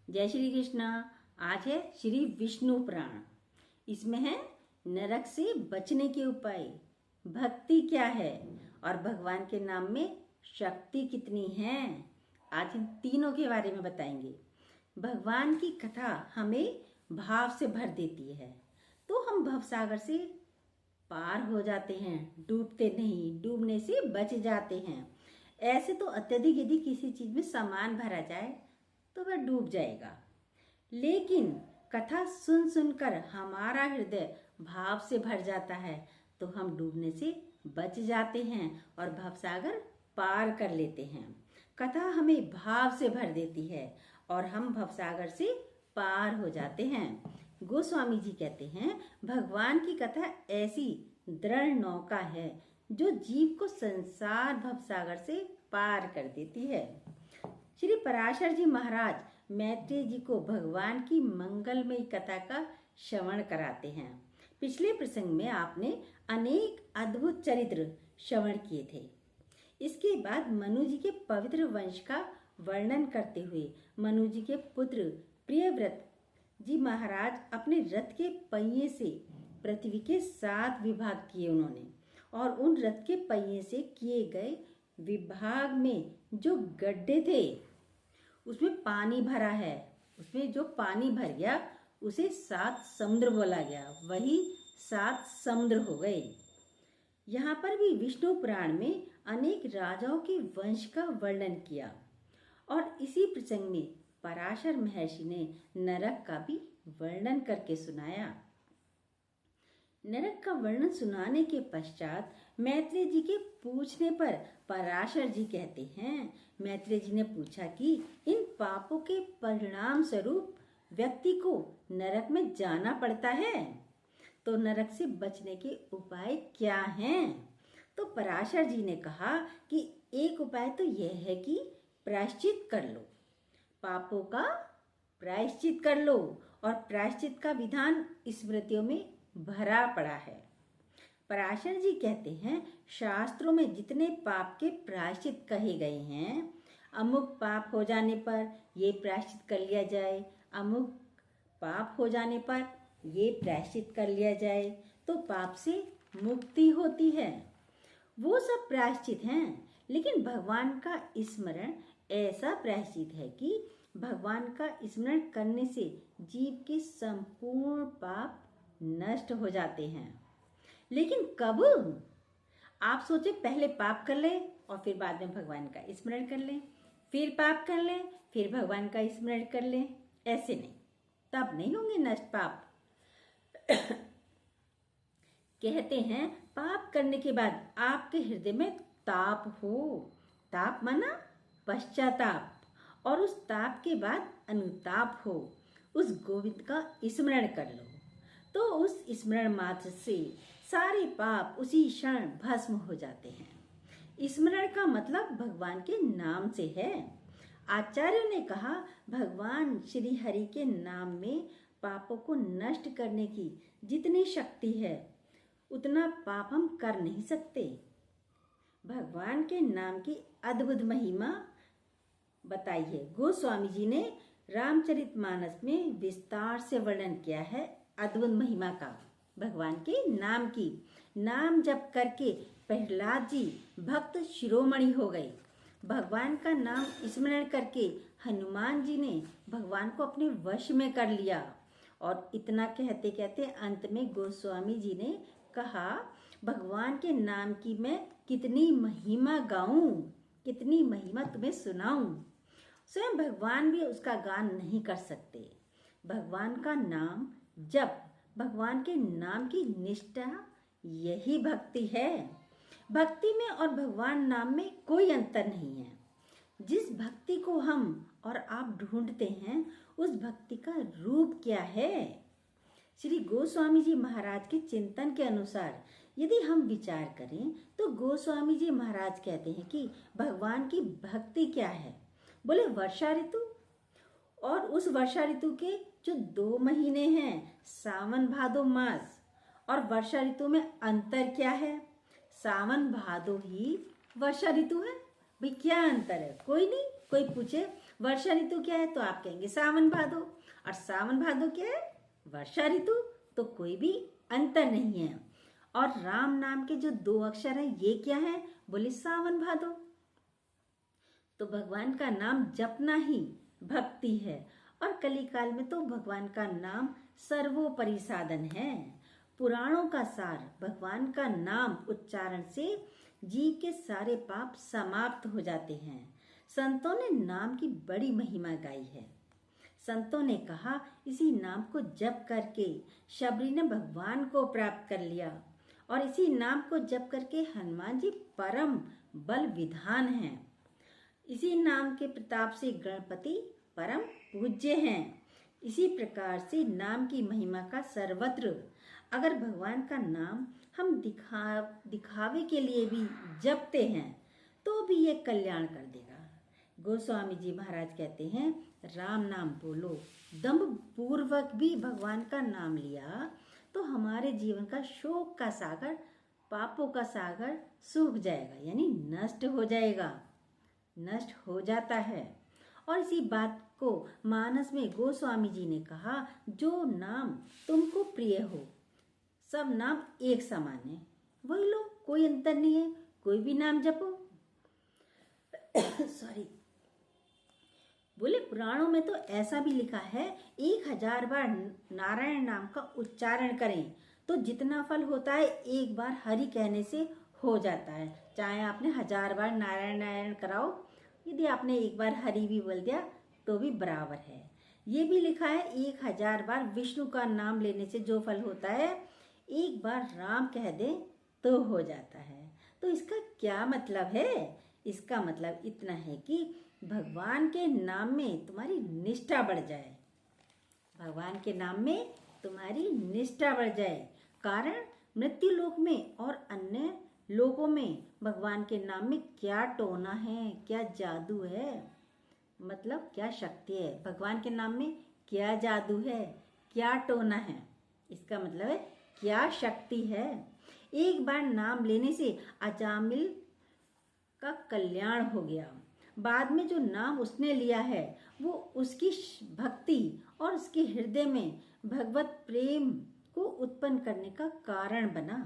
जय श्री कृष्णा। आज है श्री विष्णु पुराण। इसमें है नरक से बचने के उपाय, भक्ति क्या है और भगवान के नाम में शक्ति कितनी है। आज इन तीनों के बारे में बताएंगे। भगवान की कथा हमें भाव से भर देती है तो हम भवसागर से पार हो जाते हैं, डूबते नहीं, डूबने से बच जाते हैं। ऐसे तो अत्यधिक यदि किसी चीज में सामान भरा जाए तो वह डूब जाएगा, लेकिन कथा सुन सुनकर हमारा हृदय भाव से भर जाता है तो हम डूबने से बच जाते हैं और भवसागर पार कर लेते हैं। कथा हमें भाव से भर देती है और हम भवसागर से पार हो जाते हैं। गोस्वामी जी कहते हैं, भगवान की कथा ऐसी दृढ़ नौका है जो जीव को संसार भवसागर से पार कर देती है। श्री पराशर जी महाराज मैत्रेय जी को भगवान की मंगलमयी कथा का श्रवण कराते हैं। पिछले प्रसंग में आपने अनेक अद्भुत चरित्र श्रवण किए थे। इसके बाद मनु जी के पवित्र वंश का वर्णन करते हुए मनु जी के पुत्र प्रियव्रत जी महाराज अपने रथ के पहिए से पृथ्वी के 7 विभाग किए उन्होंने, और उन रथ के पहिए से किए गए विभाग में जो गड्ढे थे उसमें पानी भरा है। उसमें जो पानी भर गया उसे 7 समुद्र बोला गया, वही 7 समुद्र हो गए। यहाँ पर भी विष्णु पुराण में अनेक राजाओं के वंश का वर्णन किया और इसी प्रसंग में पराशर महर्षि ने नरक का भी वर्णन करके सुनाया। नरक का वर्णन सुनाने के पश्चात मैत्रेय जी के पूछने पर पराशर जी कहते हैं, मैत्रेय जी ने पूछा कि इन पापों के परिणाम स्वरूप व्यक्ति को नरक में जाना पड़ता है, तो नरक से बचने के उपाय क्या हैं? तो पराशर जी ने कहा कि एक उपाय तो यह है कि प्रायश्चित कर लो, पापों का प्रायश्चित कर लो, और प्रायश्चित का विधान स्मृतियों में भरा पड़ा है। पराशर जी कहते हैं, शास्त्रों में जितने पाप के प्रायश्चित कहे गए हैं, अमुक पाप हो जाने पर ये प्रायश्चित कर लिया जाए, अमुक पाप हो जाने पर ये प्रायश्चित कर लिया जाए तो पाप से मुक्ति होती है, वो सब प्रायश्चित हैं। लेकिन भगवान का स्मरण ऐसा प्रायश्चित है कि भगवान का स्मरण करने से जीव के संपूर्ण पाप नष्ट हो जाते हैं। लेकिन कब? आप सोचे पहले पाप कर ले और फिर बाद में भगवान का स्मरण कर ले, फिर पाप कर ले फिर भगवान का स्मरण कर ले, ऐसे नहीं, तब नहीं होंगे नष्ट पाप। कहते हैं पाप करने के बाद आपके हृदय में ताप हो, ताप माना पश्चाताप, और उस ताप के बाद अनुताप हो, उस गोविंद का स्मरण कर लो तो उस स्मरण मात्र से सारे पाप उसी क्षण भस्म हो जाते हैं। स्मरण का मतलब भगवान के नाम से है। आचार्यों ने कहा, भगवान श्री हरि के नाम में पापों को नष्ट करने की जितनी शक्ति है उतना पाप हम कर नहीं सकते। भगवान के नाम की अद्भुत महिमा बताई है। गोस्वामी जी ने रामचरितमानस में विस्तार से वर्णन किया है अद्भुत महिमा का, भगवान के नाम की। नाम जप करके प्रहलाद जी भक्त शिरोमणि हो गए। भगवान का नाम स्मरण करके हनुमान जी ने भगवान को अपने वश में कर लिया। और इतना कहते कहते अंत में गोस्वामी जी ने कहा, भगवान के नाम की मैं कितनी महिमा गाऊं, कितनी महिमा तुम्हें सुनाऊं। स्वयं भगवान भी उसका गान नहीं कर सकते। भगवान का नाम जप, भगवान के नाम की निष्ठा, यही भक्ति है। भक्ति में और भगवान नाम में कोई अंतर नहीं है। जिस भक्ति को हम और आप ढूंढते हैं उस भक्ति का रूप क्या है? श्री गोस्वामी जी महाराज के चिंतन के अनुसार यदि हम विचार करें तो गोस्वामी जी महाराज कहते हैं कि भगवान की भक्ति क्या है? बोले वर्षा ऋतु, और उस वर्षा ऋतु के जो 2 महीने हैं, सावन भादो मास, और वर्षा ऋतु में अंतर क्या है? सावन भादो ही वर्षा ऋतु है। भाई क्या अंतर है? कोई नहीं। कोई पूछे वर्षा ऋतु क्या है तो आप कहेंगे सावन भादो, और सावन भादो क्या है, वर्षा ऋतु। तो कोई भी अंतर नहीं है। और राम नाम के जो 2 अक्षर हैं ये क्या है, बोले सावन भादो। तो भगवान का नाम जपना ही भक्ति है, और कलिकाल में तो भगवान का नाम सर्वोपरि साधन है। पुराणों का सार, भगवान का नाम उच्चारण से जीव के सारे पाप समाप्त हो जाते हैं। संतों ने नाम की बड़ी महिमा गाई है। संतों ने कहा, इसी नाम को जप करके शबरी ने भगवान को प्राप्त कर लिया, और इसी नाम को जप करके हनुमान जी परम बल विधान हैं। इसी नाम के प्रताप से गणपति परम पूज्य हैं। इसी प्रकार से नाम की महिमा का सर्वत्र, अगर भगवान का नाम हम दिखावे के लिए भी जपते हैं तो भी ये कल्याण कर देगा। गोस्वामी जी महाराज कहते हैं, राम नाम बोलो, दम्भ पूर्वक भी भगवान का नाम लिया तो हमारे जीवन का शोक का सागर, पापों का सागर सूख जाएगा, यानी नष्ट हो जाएगा, नष्ट हो जाता है। और इसी बात को मानस में गोस्वामी जी ने कहा, जो नाम तुमको प्रिय हो, सब नाम एक समान है, वही लो, कोई अंतर नहीं है, कोई भी नाम जपो। सॉरी, बोले पुराणों में तो ऐसा भी लिखा है, 1000 बार नारायण नाम का उच्चारण करें तो जितना फल होता है 1 बार हरि कहने से हो जाता है। चाहे आपने 1000 बार नारायण नारायण कराओ, यदि आपने 1 बार हरि भी बोल दिया तो भी बराबर है। ये भी लिखा है, 1000 बार विष्णु का नाम लेने से जो फल होता है 1 बार राम कह दे तो हो जाता है। तो इसका क्या मतलब है? इसका मतलब इतना है कि भगवान के नाम में तुम्हारी निष्ठा बढ़ जाए, भगवान के नाम में तुम्हारी निष्ठा बढ़ जाए। कारण मृत्यु लोक में और अन्य लोकों में भगवान के नाम में क्या टोना है, क्या जादू है, मतलब क्या शक्ति है। भगवान के नाम में क्या जादू है, क्या टोना है, इसका मतलब है क्या शक्ति है। 1 बार नाम लेने से अजामिल का कल्याण हो गया। बाद में जो नाम उसने लिया है वो उसकी भक्ति और उसके हृदय में भगवत प्रेम को उत्पन्न करने का कारण बना।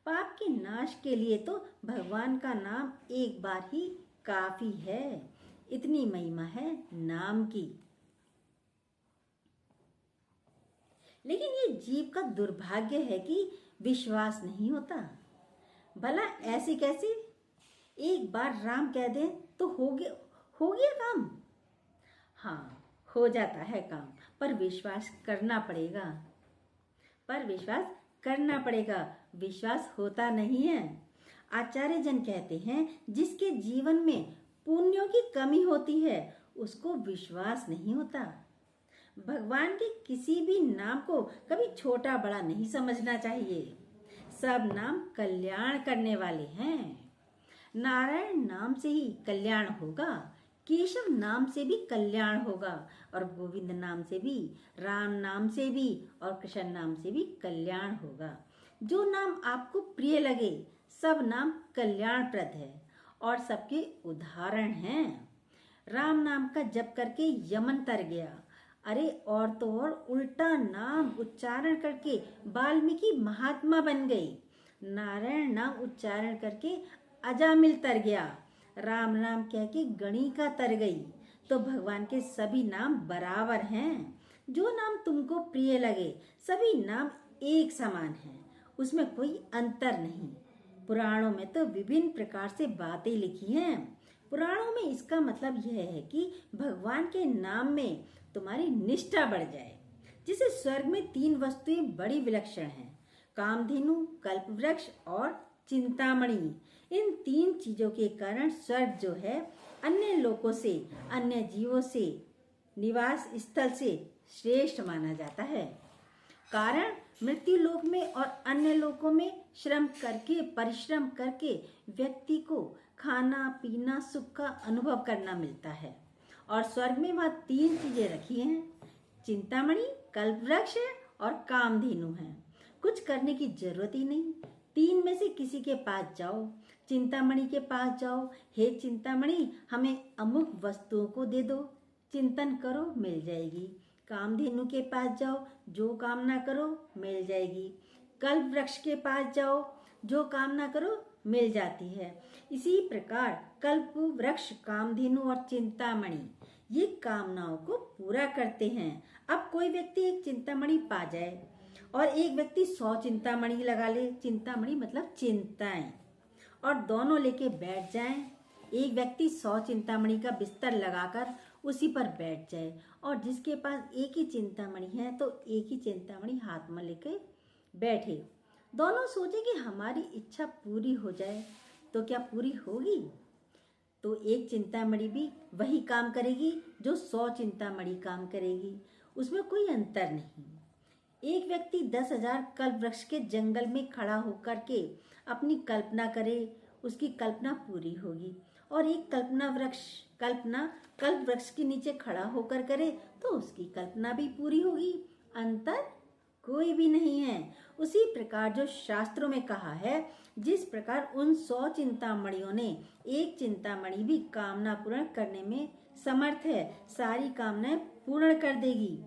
पाप के नाश के लिए तो भगवान का नाम 1 बार ही काफी है, इतनी महिमा है नाम की। लेकिन ये जीव का दुर्भाग्य है कि विश्वास नहीं होता। भला ऐसे कैसे? 1 बार राम कह दे तो हो गया काम। हाँ, हो जाता है काम, पर विश्वास करना पड़ेगा, विश्वास होता नहीं है। आचार्य जन कहते हैं, जिसके जीवन में पुण्यों की कमी होती है उसको विश्वास नहीं होता। भगवान के किसी भी नाम को कभी छोटा बड़ा नहीं समझना चाहिए। सब नाम कल्याण करने वाले हैं। नारायण नाम से ही कल्याण होगा, केशव नाम से भी कल्याण होगा, और गोविंद नाम से भी, राम नाम से भी और कृष्ण नाम से भी कल्याण होगा। जो नाम आपको प्रिय लगे, सब नाम कल्याणप्रद है और सबके उदाहरण हैं। राम नाम का जप करके यमन तर गया। अरे और तो और उल्टा नाम उच्चारण करके वाल्मीकि महात्मा बन गई। नारायण नाम उच्चारण करके अजामिल तर गया। राम नाम कह के गणिका तर गई। तो भगवान के सभी नाम बराबर हैं। जो नाम तुमको प्रिय लगे, सभी नाम एक समान हैं, उसमें कोई अंतर नहीं। पुराणों में तो विभिन्न प्रकार से बातें लिखी हैं। पुराणों में इसका मतलब यह है कि भगवान के नाम में तुम्हारी निष्ठा बढ़ जाए। जिसे स्वर्ग में 3 वस्तुएं बड़ी विलक्षण हैं, कामधेनु, कल्पवृक्ष और चिंतामणि। इन 3 चीजों के कारण स्वर्ग जो है अन्य लोकों से, अन्य जीवों से, निवास स्थल से श्रेष्ठ माना जाता है। कारण मृत्यु लोक में और अन्य लोकों में परिश्रम करके व्यक्ति को खाना पीना सुख का अनुभव करना मिलता है, और स्वर्ग में वहाँ 3 चीजें रखी हैं, चिंतामणि, कल्पवृक्ष और कामधेनु हैं। कुछ करने की जरूरत ही नहीं, तीन में से किसी के पास जाओ, चिंतामणि के पास जाओ, हे चिंतामणि हमें अमुक वस्तुओं को दे दो, चिंतन करो मिल जाएगी। कामधेनु के पास जाओ, जो कामना करो मिल जाएगी। कल्प वृक्ष के पास जाओ, जो कामना करो मिल जाती है। इसी प्रकार कल्प वृक्ष, कामधेनु और चिंतामणि ये कामनाओं को पूरा करते हैं। अब कोई व्यक्ति एक चिंतामणि पा जाए और एक व्यक्ति 100 चिंतामणि लगा ले, चिंतामणि मतलब चिंताएं, और दोनों लेके बैठ जाएं। एक व्यक्ति 100 चिंतामणि का बिस्तर लगाकर उसी पर बैठ जाए और जिसके पास एक ही चिंतामणि है तो एक ही चिंतामणि हाथ में लेके बैठे। दोनों सोचे कि हमारी इच्छा पूरी हो जाए, तो क्या पूरी होगी? तो एक चिंतामणि भी वही काम करेगी जो 100 चिंतामणि काम करेगी, उसमें कोई अंतर नहीं। एक व्यक्ति 10,000 कल्प वृक्ष के जंगल में खड़ा होकर के अपनी कल्पना करे, उसकी कल्पना पूरी होगी। और एक कल्प वृक्ष के नीचे खड़ा होकर करे तो उसकी कल्पना भी पूरी होगी। अंतर कोई भी नहीं है। उसी प्रकार जो शास्त्रों में कहा है, जिस प्रकार उन 100 चिंतामणियों ने एक चिंतामणि भी कामना पूर्ण करने में समर्थ है, सारी कामनाएं पूर्ण कर देगी।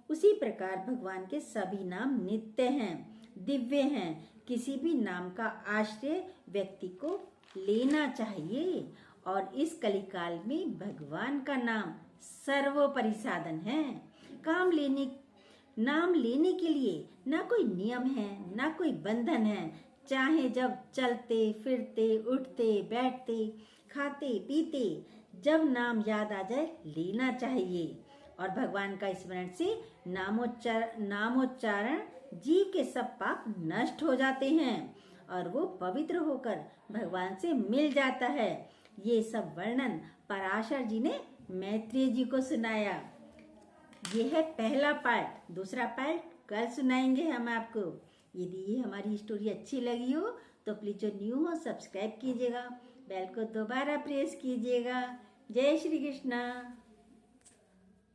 उसी प्रकार भगवान के सभी नाम नित्य हैं, दिव्य हैं। किसी भी नाम का आश्रय व्यक्ति को लेना चाहिए और इस कलिकाल में भगवान का नाम सर्वोपरि साधन है। नाम लेने के लिए ना कोई नियम है, ना कोई बंधन है। चाहे जब चलते फिरते, उठते बैठते, खाते पीते, जब नाम याद आ जाए लेना चाहिए। और भगवान का स्मरण से नामोच्चारण जीव के सब पाप नष्ट हो जाते हैं और वो पवित्र होकर भगवान से मिल जाता है। ये सब वर्णन पराशर जी ने मैत्रेय जी को सुनाया। ये है पहला पार्ट। दूसरा पार्ट कल सुनाएंगे हम आपको। यदि ये हमारी स्टोरी अच्छी लगी हो तो प्लीज जो न्यू हो सब्सक्राइब कीजिएगा, बेल को दोबारा प्रेस कीजिएगा। जय श्री कृष्णा।